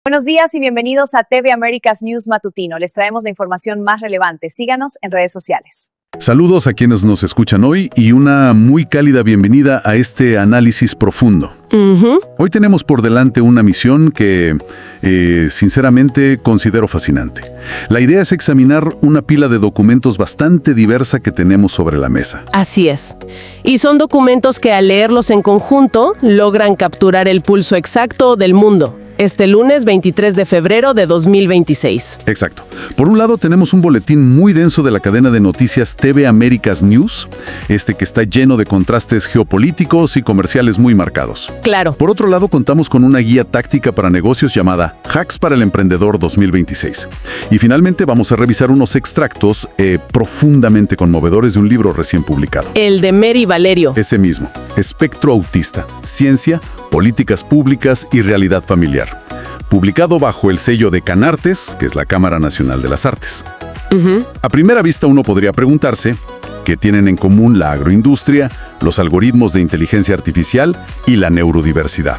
Buenos días y bienvenidos a TV Américas News Matutino. Les traemos la información más relevante. Síganos en redes sociales. Saludos a quienes nos escuchan hoy y una muy cálida bienvenida a este análisis profundo. Hoy tenemos por delante una misión que, sinceramente, considero fascinante. La idea es examinar una pila de documentos bastante diversa que tenemos sobre la mesa. Así es. Y son documentos que al leerlos en conjunto logran capturar el pulso exacto del mundo. Este lunes 23 de febrero de 2026. Exacto. Por un lado tenemos un boletín muy denso de la cadena de noticias TV Américas News, que está lleno de contrastes geopolíticos y comerciales muy marcados. Claro. Por otro lado contamos con una guía táctica para negocios llamada Hacks para el Emprendedor 2026. Y finalmente vamos a revisar unos extractos profundamente conmovedores de un libro recién publicado. El de Mary Valerio. Ese mismo. Espectro Autista. Ciencia, políticas públicas y realidad familiar. Publicado bajo el sello de Canartes, que es la Cámara Nacional de las Artes. A primera vista uno podría preguntarse qué tienen en común la agroindustria, los algoritmos de inteligencia artificial y la neurodiversidad.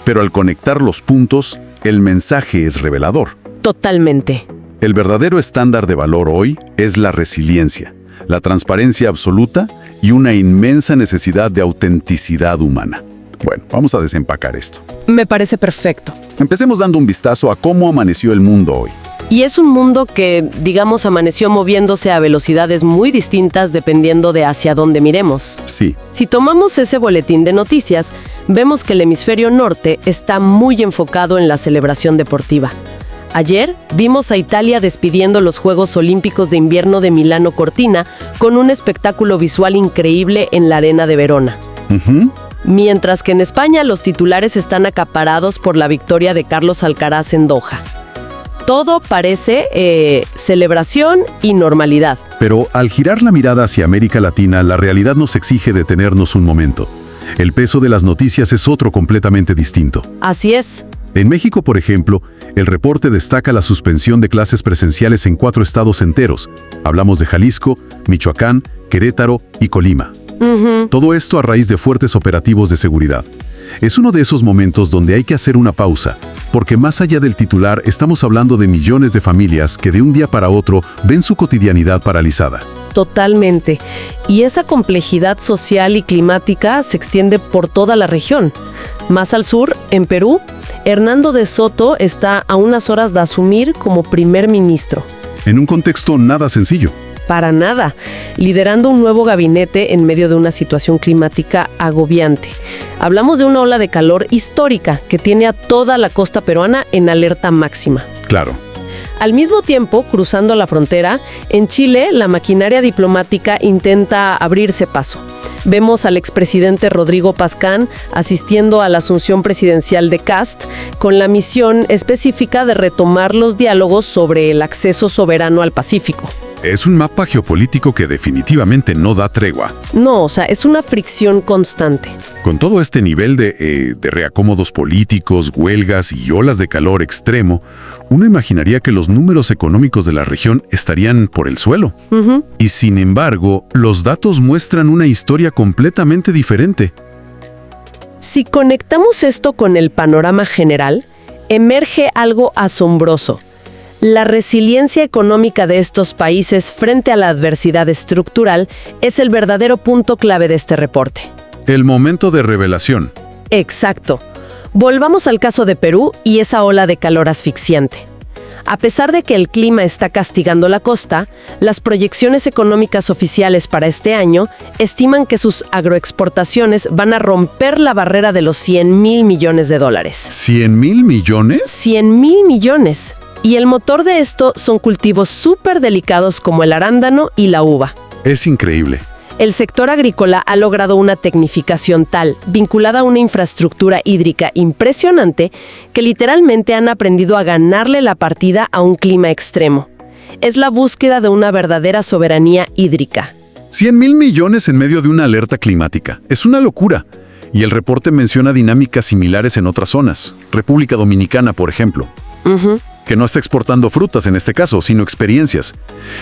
Pero al conectar los puntos, el mensaje es revelador. Totalmente. El verdadero estándar de valor hoy es la resiliencia, la transparencia absoluta y una inmensa necesidad de autenticidad humana. Bueno, vamos a desempacar esto. Me parece perfecto. Empecemos dando un vistazo a cómo amaneció el mundo hoy. Y es un mundo que, digamos, amaneció moviéndose a velocidades muy distintas dependiendo de hacia dónde miremos. Sí. Si tomamos ese boletín de noticias, vemos que el hemisferio norte está muy enfocado en la celebración deportiva. Ayer vimos a Italia despidiendo los Juegos Olímpicos de Invierno de Milano Cortina con un espectáculo visual increíble en la arena de Verona. Mientras que en España los titulares están acaparados por la victoria de Carlos Alcaraz en Doha. Todo parece celebración y normalidad. Pero al girar la mirada hacia América Latina, la realidad nos exige detenernos un momento. El peso de las noticias es otro completamente distinto. Así es. En México, por ejemplo, el reporte destaca la suspensión de clases presenciales en 4 estados enteros. Hablamos de Jalisco, Michoacán, Querétaro y Colima. Todo esto a raíz de fuertes operativos de seguridad. Es uno de esos momentos donde hay que hacer una pausa, porque más allá del titular estamos hablando de millones de familias que de un día para otro ven su cotidianidad paralizada. Totalmente. Y esa complejidad social y climática se extiende por toda la región. Más al sur, en Perú, Hernando de Soto está a unas horas de asumir como primer ministro. En un contexto nada sencillo. Para nada, liderando un nuevo gabinete en medio de una situación climática agobiante. Hablamos de una ola de calor histórica que tiene a toda la costa peruana en alerta máxima. Claro. Al mismo tiempo, cruzando la frontera, en Chile la maquinaria diplomática intenta abrirse paso. Vemos al expresidente Rodrigo Pazcán asistiendo a la asunción presidencial de Kast con la misión específica de retomar los diálogos sobre el acceso soberano al Pacífico. Es un mapa geopolítico que definitivamente no da tregua. No, es una fricción constante. Con todo este nivel de reacomodos políticos, huelgas y olas de calor extremo, uno imaginaría que los números económicos de la región estarían por el suelo. Y sin embargo, los datos muestran una historia completamente diferente. Si conectamos esto con el panorama general, emerge algo asombroso. La resiliencia económica de estos países frente a la adversidad estructural es el verdadero punto clave de este reporte. El momento de revelación. Exacto. Volvamos al caso de Perú y esa ola de calor asfixiante. A pesar de que el clima está castigando la costa, las proyecciones económicas oficiales para este año estiman que sus agroexportaciones van a romper la barrera de los $100,000 millones. ¿100,000 millones? 100,000 millones. Y el motor de esto son cultivos súper delicados como el arándano y la uva. Es increíble. El sector agrícola ha logrado una tecnificación tal, vinculada a una infraestructura hídrica impresionante, que literalmente han aprendido a ganarle la partida a un clima extremo. Es la búsqueda de una verdadera soberanía hídrica. 100,000 millones en medio de una alerta climática. Es una locura. Y el reporte menciona dinámicas similares en otras zonas. República Dominicana, por ejemplo. que no está exportando frutas en este caso, sino experiencias.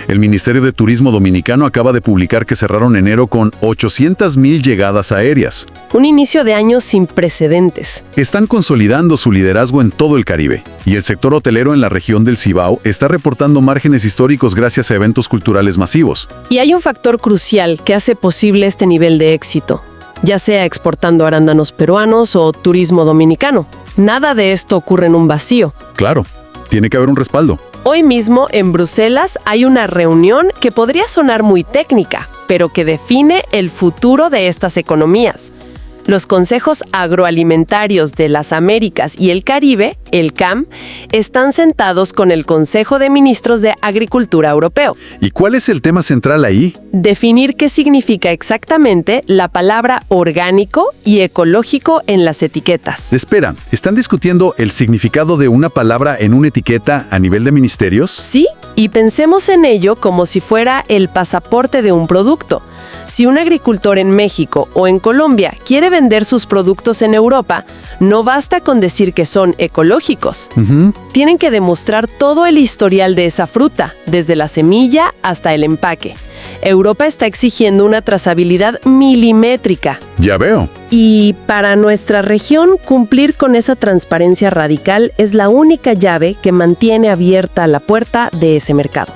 El Ministerio de Turismo Dominicano acaba de publicar que cerraron enero con 800,000 llegadas aéreas. Un inicio de año sin precedentes. Están consolidando su liderazgo en todo el Caribe, y el sector hotelero en la región del Cibao está reportando márgenes históricos gracias a eventos culturales masivos. Y hay un factor crucial que hace posible este nivel de éxito, ya sea exportando arándanos peruanos o turismo dominicano. Nada de esto ocurre en un vacío. Claro, tiene que haber un respaldo. Hoy mismo en Bruselas hay una reunión que podría sonar muy técnica, pero que define el futuro de estas economías. Los consejos agroalimentarios de las Américas y el Caribe, el CAM, están sentados con el Consejo de Ministros de Agricultura Europeo. ¿Y cuál es el tema central ahí? Definir qué significa exactamente la palabra orgánico y ecológico en las etiquetas. Espera, ¿están discutiendo el significado de una palabra en una etiqueta a nivel de ministerios? Sí, y pensemos en ello como si fuera el pasaporte de un producto. Si un agricultor en México o en Colombia quiere vender sus productos en Europa, no basta con decir que son ecológicos. Tienen que demostrar todo el historial de esa fruta, desde la semilla hasta el empaque. Europa está exigiendo una trazabilidad milimétrica. Ya veo. Y para nuestra región, cumplir con esa transparencia radical es la única llave que mantiene abierta la puerta de ese mercado.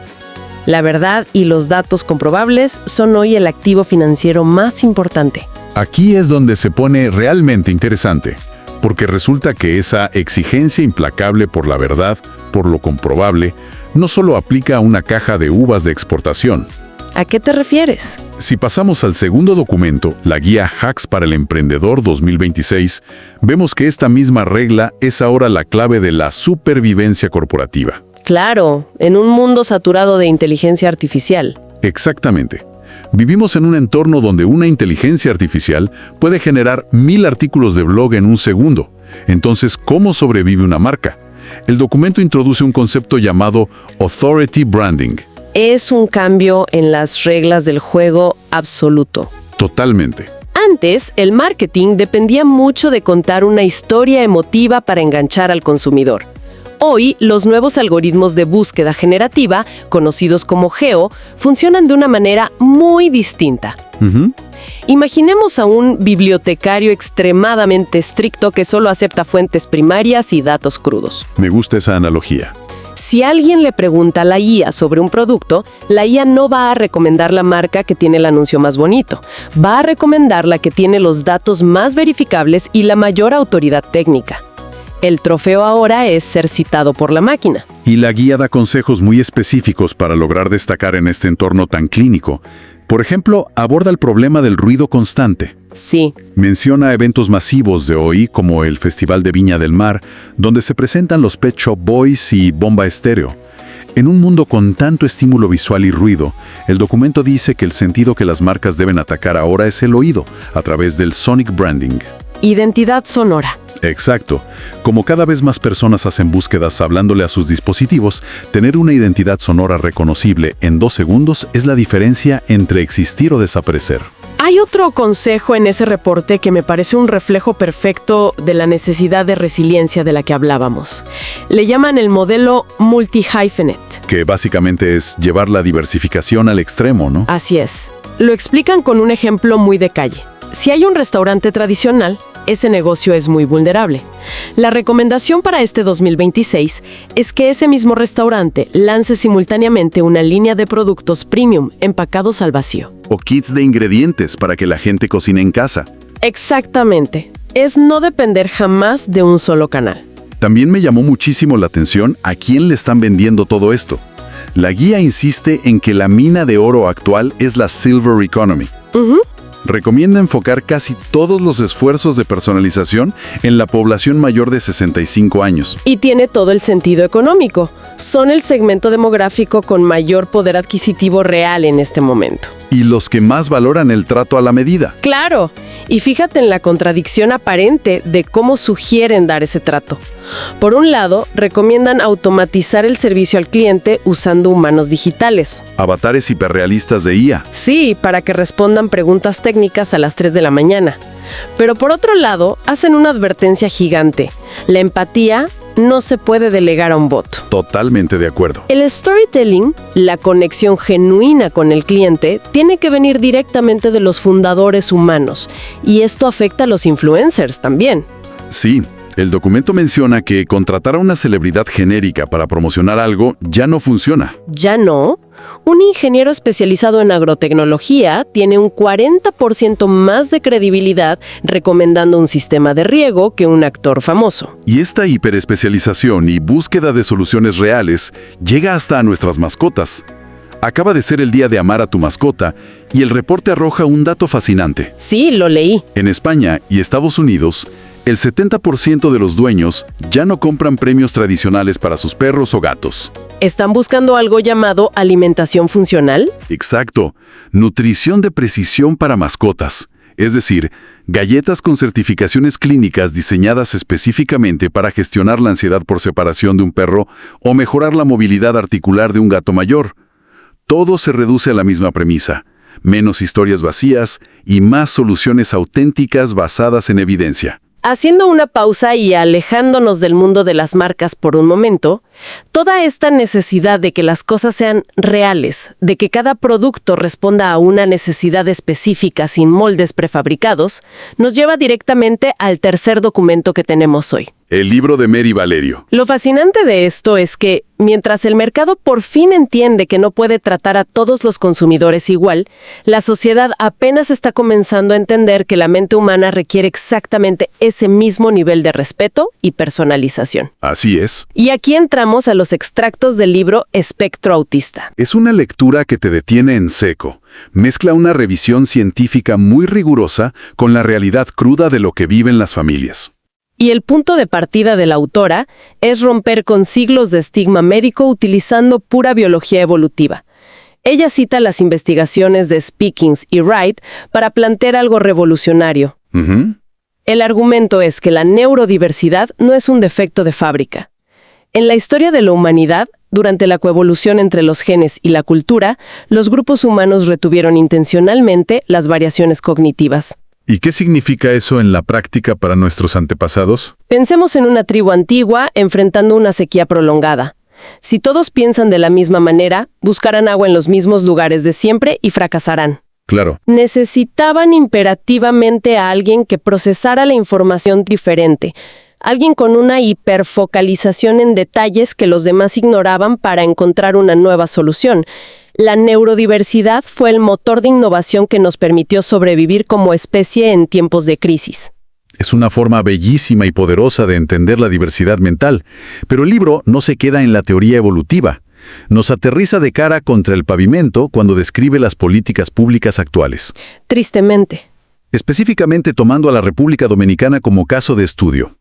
La verdad y los datos comprobables son hoy el activo financiero más importante. Aquí es donde se pone realmente interesante, porque resulta que esa exigencia implacable por la verdad, por lo comprobable, no solo aplica a una caja de uvas de exportación. ¿A qué te refieres? Si pasamos al segundo documento, la guía Hacks para el Emprendedor 2026, vemos que esta misma regla es ahora la clave de la supervivencia corporativa. Claro, en un mundo saturado de inteligencia artificial. Exactamente. Vivimos en un entorno donde una inteligencia artificial puede generar 1000 artículos de blog en un segundo. Entonces, ¿cómo sobrevive una marca? El documento introduce un concepto llamado Authority Branding. Es un cambio en las reglas del juego absoluto. Totalmente. Antes, el marketing dependía mucho de contar una historia emotiva para enganchar al consumidor. Hoy, los nuevos algoritmos de búsqueda generativa, conocidos como GEO, funcionan de una manera muy distinta. Imaginemos a un bibliotecario extremadamente estricto que solo acepta fuentes primarias y datos crudos. Me gusta esa analogía. Si alguien le pregunta a la IA sobre un producto, la IA no va a recomendar la marca que tiene el anuncio más bonito. Va a recomendar la que tiene los datos más verificables y la mayor autoridad técnica. El trofeo ahora es ser citado por la máquina. Y la guía da consejos muy específicos para lograr destacar en este entorno tan clínico. Por ejemplo, aborda el problema del ruido constante. Sí. Menciona eventos masivos de hoy, como el Festival de Viña del Mar, donde se presentan los Pet Shop Boys y Bomba Estéreo. En un mundo con tanto estímulo visual y ruido, el documento dice que el sentido que las marcas deben atacar ahora es el oído, a través del sonic branding. Identidad sonora. Exacto. Como cada vez más personas hacen búsquedas hablándole a sus dispositivos, tener una identidad sonora reconocible en 2 segundos es la diferencia entre existir o desaparecer. Hay otro consejo en ese reporte que me parece un reflejo perfecto de la necesidad de resiliencia de la que hablábamos. Le llaman el modelo multi-hyphenate. Que básicamente es llevar la diversificación al extremo, ¿no? Así es. Lo explican con un ejemplo muy de calle. Si hay un restaurante tradicional, ese negocio es muy vulnerable. La recomendación para este 2026 es que ese mismo restaurante lance simultáneamente una línea de productos premium empacados al vacío. O kits de ingredientes para que la gente cocine en casa. Exactamente. Es no depender jamás de un solo canal. También me llamó muchísimo la atención a quién le están vendiendo todo esto. La guía insiste en que la mina de oro actual es la Silver Economy. Recomienda enfocar casi todos los esfuerzos de personalización en la población mayor de 65 años. Y tiene todo el sentido económico. Son el segmento demográfico con mayor poder adquisitivo real en este momento. Y los que más valoran el trato a la medida. ¡Claro! Y fíjate en la contradicción aparente de cómo sugieren dar ese trato. Por un lado, recomiendan automatizar el servicio al cliente usando humanos digitales. Avatares hiperrealistas de IA. Sí, para que respondan preguntas técnicas a las 3 de la mañana. Pero por otro lado, hacen una advertencia gigante. La empatía no se puede delegar a un bot. Totalmente de acuerdo. El storytelling, la conexión genuina con el cliente, tiene que venir directamente de los fundadores humanos, y esto afecta a los influencers también. Sí, el documento menciona que contratar a una celebridad genérica para promocionar algo ya no funciona. ¿Ya no? Un ingeniero especializado en agrotecnología tiene un 40% más de credibilidad recomendando un sistema de riego que un actor famoso. Y esta hiperespecialización y búsqueda de soluciones reales llega hasta a nuestras mascotas. Acaba de ser el día de amar a tu mascota y el reporte arroja un dato fascinante. Sí, lo leí. En España y Estados Unidos, el 70% de los dueños ya no compran premios tradicionales para sus perros o gatos. ¿Están buscando algo llamado alimentación funcional? Exacto, nutrición de precisión para mascotas. Es decir, galletas con certificaciones clínicas diseñadas específicamente para gestionar la ansiedad por separación de un perro o mejorar la movilidad articular de un gato mayor. Todo se reduce a la misma premisa: menos historias vacías y más soluciones auténticas basadas en evidencia. Haciendo una pausa y alejándonos del mundo de las marcas por un momento, toda esta necesidad de que las cosas sean reales, de que cada producto responda a una necesidad específica sin moldes prefabricados, nos lleva directamente al tercer documento que tenemos hoy. El libro de Mary Valerio. Lo fascinante de esto es que, mientras el mercado por fin entiende que no puede tratar a todos los consumidores igual, la sociedad apenas está comenzando a entender que la mente humana requiere exactamente ese mismo nivel de respeto y personalización. Así es. Y aquí entramos a los extractos del libro Espectro Autista. Es una lectura que te detiene en seco. Mezcla una revisión científica muy rigurosa con la realidad cruda de lo que viven las familias. Y el punto de partida de la autora es romper con siglos de estigma médico utilizando pura biología evolutiva. Ella cita las investigaciones de Speakings y Wright para plantear algo revolucionario. El argumento es que la neurodiversidad no es un defecto de fábrica. En la historia de la humanidad, durante la coevolución entre los genes y la cultura, los grupos humanos retuvieron intencionalmente las variaciones cognitivas. ¿Y qué significa eso en la práctica para nuestros antepasados? Pensemos en una tribu antigua enfrentando una sequía prolongada. Si todos piensan de la misma manera, buscarán agua en los mismos lugares de siempre y fracasarán. Claro. Necesitaban imperativamente a alguien que procesara la información diferente, alguien con una hiperfocalización en detalles que los demás ignoraban para encontrar una nueva solución. La neurodiversidad fue el motor de innovación que nos permitió sobrevivir como especie en tiempos de crisis. Es una forma bellísima y poderosa de entender la diversidad mental, pero el libro no se queda en la teoría evolutiva. Nos aterriza de cara contra el pavimento cuando describe las políticas públicas actuales. Tristemente. Específicamente tomando a la República Dominicana como caso de estudio.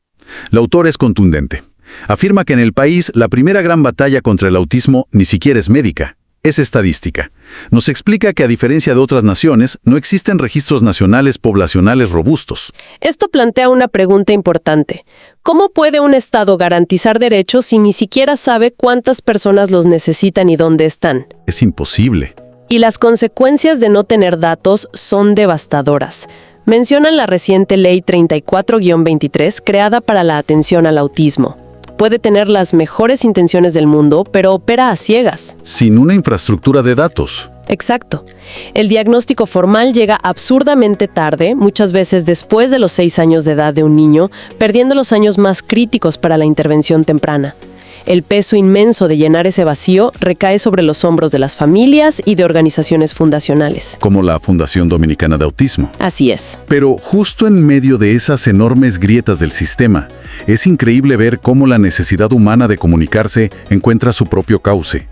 La autora es contundente. Afirma que en el país la primera gran batalla contra el autismo ni siquiera es médica. Es estadística. Nos explica que a diferencia de otras naciones, no existen registros nacionales poblacionales robustos. Esto plantea una pregunta importante. ¿Cómo puede un Estado garantizar derechos si ni siquiera sabe cuántas personas los necesitan y dónde están? Es imposible. Y las consecuencias de no tener datos son devastadoras. Mencionan la reciente Ley 34-23 creada para la atención al autismo. Puede tener las mejores intenciones del mundo, pero opera a ciegas. Sin una infraestructura de datos. Exacto. El diagnóstico formal llega absurdamente tarde, muchas veces después de los 6 años de edad de un niño, perdiendo los años más críticos para la intervención temprana. El peso inmenso de llenar ese vacío recae sobre los hombros de las familias y de organizaciones fundacionales. Como la Fundación Dominicana de Autismo. Así es. Pero justo en medio de esas enormes grietas del sistema, es increíble ver cómo la necesidad humana de comunicarse encuentra su propio cauce.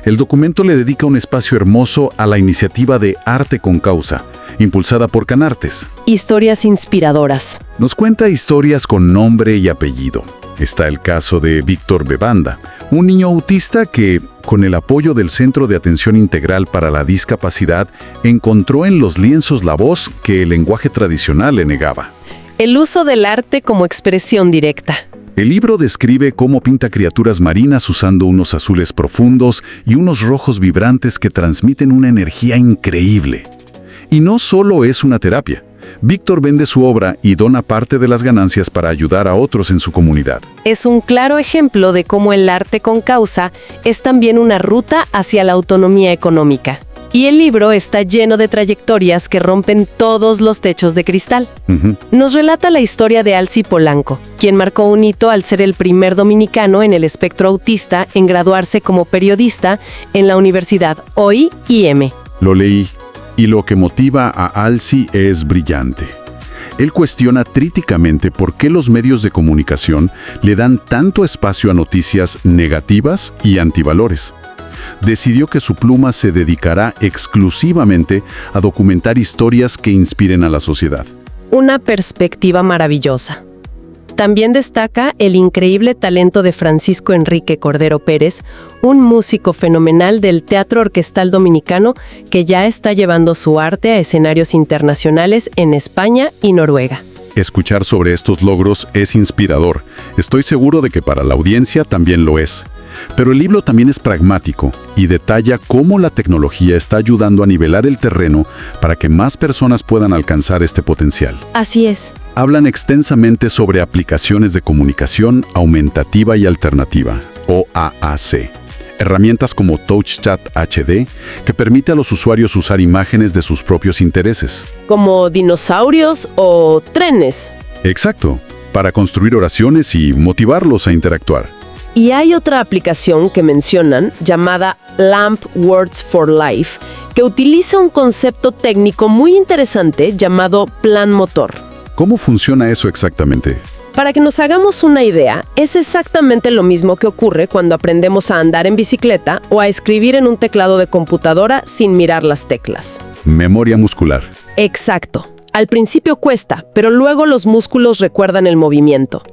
El documento le dedica un espacio hermoso a la iniciativa de Arte con Causa, impulsada por Canartes. Historias inspiradoras. Nos cuenta historias con nombre y apellido. Está el caso de Víctor Bebanda, un niño autista que, con el apoyo del Centro de Atención Integral para la Discapacidad, encontró en los lienzos la voz que el lenguaje tradicional le negaba. El uso del arte como expresión directa. El libro describe cómo pinta criaturas marinas usando unos azules profundos y unos rojos vibrantes que transmiten una energía increíble. Y no solo es una terapia, Víctor vende su obra y dona parte de las ganancias para ayudar a otros en su comunidad. Es un claro ejemplo de cómo el arte con causa es también una ruta hacia la autonomía económica. Y el libro está lleno de trayectorias que rompen todos los techos de cristal. Nos relata la historia de Alci Polanco, quien marcó un hito al ser el primer dominicano en el espectro autista en graduarse como periodista en la Universidad OIM. Lo leí, y lo que motiva a Alci es brillante. Él cuestiona críticamente por qué los medios de comunicación le dan tanto espacio a noticias negativas y antivalores. Decidió que su pluma se dedicará exclusivamente a documentar historias que inspiren a la sociedad. Una perspectiva maravillosa. También destaca el increíble talento de Francisco Enrique Cordero Pérez, un músico fenomenal del teatro orquestal dominicano que ya está llevando su arte a escenarios internacionales en España y Noruega. Escuchar sobre estos logros es inspirador. Estoy seguro de que para la audiencia también lo es. Pero el libro también es pragmático y detalla cómo la tecnología está ayudando a nivelar el terreno para que más personas puedan alcanzar este potencial. Así es. Hablan extensamente sobre aplicaciones de comunicación aumentativa y alternativa, o AAC. Herramientas como TouchChat HD, que permite a los usuarios usar imágenes de sus propios intereses. Como dinosaurios o trenes. Exacto, para construir oraciones y motivarlos a interactuar. Y hay otra aplicación que mencionan, llamada LAMP Words for Life, que utiliza un concepto técnico muy interesante llamado plan motor. ¿Cómo funciona eso exactamente? Para que nos hagamos una idea, es exactamente lo mismo que ocurre cuando aprendemos a andar en bicicleta o a escribir en un teclado de computadora sin mirar las teclas. Memoria muscular. Exacto. Al principio cuesta, pero luego los músculos recuerdan el movimiento.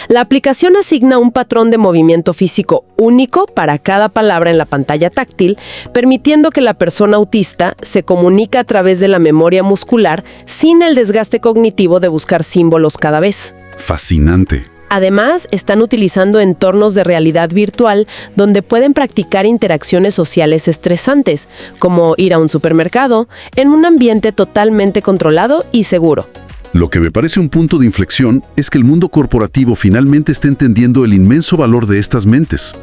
La aplicación asigna un patrón de movimiento físico único para cada palabra en la pantalla táctil, permitiendo que la persona autista se comunique a través de la memoria muscular sin el desgaste cognitivo de buscar símbolos cada vez. Fascinante. Además, están utilizando entornos de realidad virtual donde pueden practicar interacciones sociales estresantes, como ir a un supermercado, en un ambiente totalmente controlado y seguro. Lo que me parece un punto de inflexión es que el mundo corporativo finalmente está entendiendo el inmenso valor de estas mentes.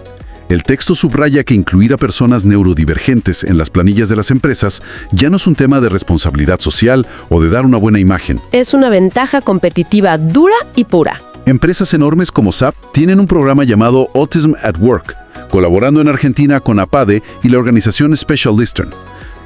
El texto subraya que incluir a personas neurodivergentes en las planillas de las empresas ya no es un tema de responsabilidad social o de dar una buena imagen. Es una ventaja competitiva dura y pura. Empresas enormes como SAP tienen un programa llamado Autism at Work, colaborando en Argentina con APADE y la organización Special Eastern.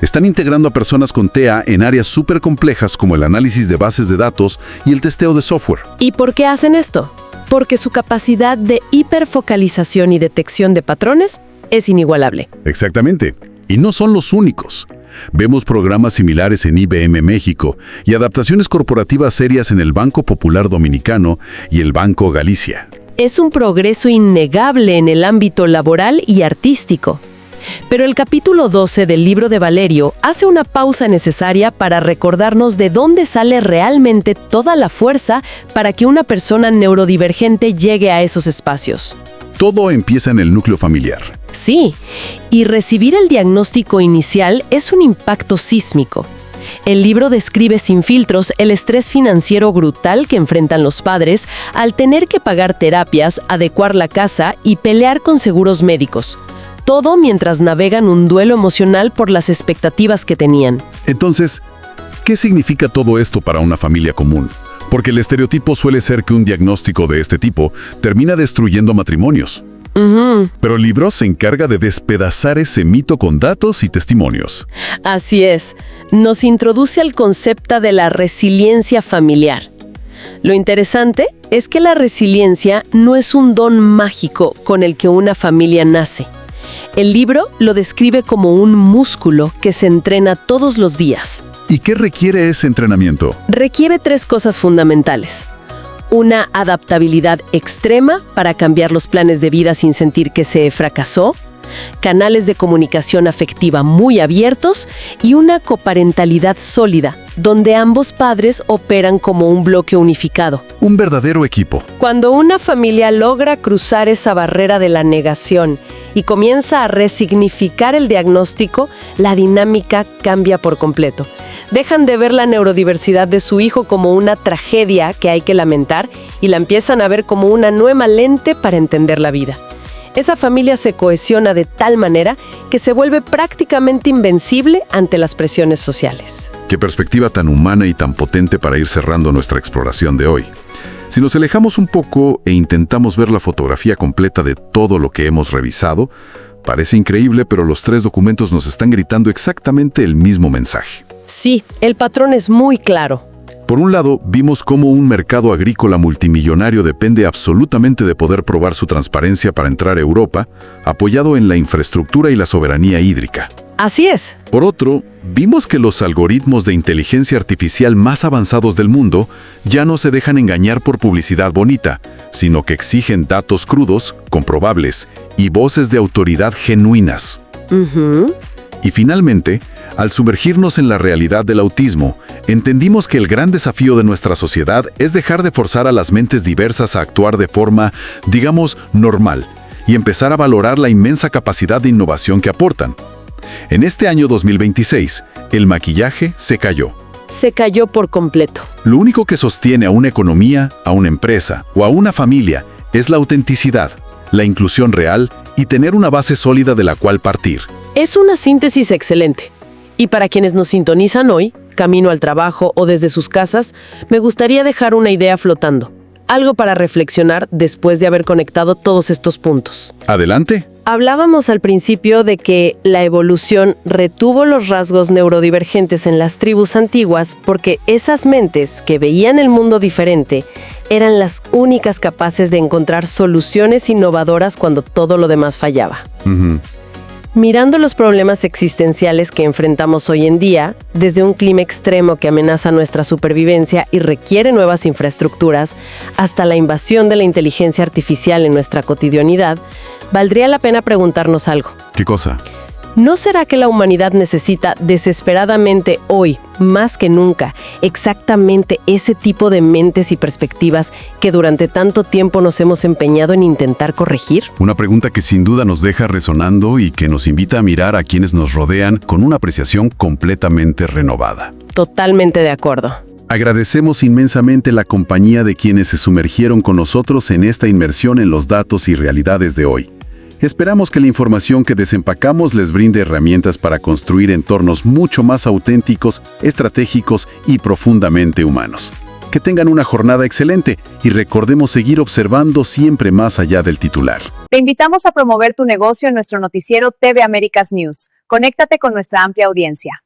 Están integrando a personas con TEA en áreas súper complejas como el análisis de bases de datos y el testeo de software. ¿Y por qué hacen esto? Porque su capacidad de hiperfocalización y detección de patrones es inigualable. Exactamente. Y no son los únicos. Vemos programas similares en IBM México y adaptaciones corporativas serias en el Banco Popular Dominicano y el Banco Galicia. Es un progreso innegable en el ámbito laboral y artístico. Pero el capítulo 12 del libro de Valerio hace una pausa necesaria para recordarnos de dónde sale realmente toda la fuerza para que una persona neurodivergente llegue a esos espacios. Todo empieza en el núcleo familiar. Sí, y recibir el diagnóstico inicial es un impacto sísmico. El libro describe sin filtros el estrés financiero brutal que enfrentan los padres al tener que pagar terapias, adecuar la casa y pelear con seguros médicos. Todo mientras navegan un duelo emocional por las expectativas que tenían. Entonces, ¿qué significa todo esto para una familia común? Porque el estereotipo suele ser que un diagnóstico de este tipo termina destruyendo matrimonios. Pero el libro se encarga de despedazar ese mito con datos y testimonios. Así es. Nos introduce al concepto de la resiliencia familiar. Lo interesante es que la resiliencia no es un don mágico con el que una familia nace. El libro lo describe como un músculo que se entrena todos los días. ¿Y qué requiere ese entrenamiento? Requiere 3 cosas fundamentales. Una adaptabilidad extrema para cambiar los planes de vida sin sentir que se fracasó, canales de comunicación afectiva muy abiertos y una coparentalidad sólida, donde ambos padres operan como un bloque unificado. Un verdadero equipo. Cuando una familia logra cruzar esa barrera de la negación y comienza a resignificar el diagnóstico, la dinámica cambia por completo. Dejan de ver la neurodiversidad de su hijo como una tragedia que hay que lamentar y la empiezan a ver como una nueva lente para entender la vida. Esa familia se cohesiona de tal manera que se vuelve prácticamente invencible ante las presiones sociales. Qué perspectiva tan humana y tan potente para ir cerrando nuestra exploración de hoy. Si nos alejamos un poco e intentamos ver la fotografía completa de todo lo que hemos revisado, parece increíble, pero los 3 documentos nos están gritando exactamente el mismo mensaje. Sí, el patrón es muy claro. Por un lado, vimos cómo un mercado agrícola multimillonario depende absolutamente de poder probar su transparencia para entrar a Europa, apoyado en la infraestructura y la soberanía hídrica. Así es. Por otro, vimos que los algoritmos de inteligencia artificial más avanzados del mundo ya no se dejan engañar por publicidad bonita, sino que exigen datos crudos, comprobables y voces de autoridad genuinas. Y finalmente, al sumergirnos en la realidad del autismo, entendimos que el gran desafío de nuestra sociedad es dejar de forzar a las mentes diversas a actuar de forma, digamos, normal, y empezar a valorar la inmensa capacidad de innovación que aportan. En este año 2026, el maquillaje se cayó. Se cayó por completo. Lo único que sostiene a una economía, a una empresa o a una familia es la autenticidad, la inclusión real y tener una base sólida de la cual partir. Es una síntesis excelente. Y para quienes nos sintonizan hoy, camino al trabajo o desde sus casas, me gustaría dejar una idea flotando. Algo para reflexionar después de haber conectado todos estos puntos. Adelante. Hablábamos al principio de que la evolución retuvo los rasgos neurodivergentes en las tribus antiguas porque esas mentes que veían el mundo diferente eran las únicas capaces de encontrar soluciones innovadoras cuando todo lo demás fallaba. Mirando los problemas existenciales que enfrentamos hoy en día, desde un clima extremo que amenaza nuestra supervivencia y requiere nuevas infraestructuras, hasta la invasión de la inteligencia artificial en nuestra cotidianidad, valdría la pena preguntarnos algo. ¿Qué cosa? ¿No será que la humanidad necesita desesperadamente hoy, más que nunca, exactamente ese tipo de mentes y perspectivas que durante tanto tiempo nos hemos empeñado en intentar corregir? Una pregunta que sin duda nos deja resonando y que nos invita a mirar a quienes nos rodean con una apreciación completamente renovada. Totalmente de acuerdo. Agradecemos inmensamente la compañía de quienes se sumergieron con nosotros en esta inmersión en los datos y realidades de hoy. Esperamos que la información que desempacamos les brinde herramientas para construir entornos mucho más auténticos, estratégicos y profundamente humanos. Que tengan una jornada excelente y recordemos seguir observando siempre más allá del titular. Te invitamos a promover tu negocio en nuestro noticiero TV Américas News. Conéctate con nuestra amplia audiencia.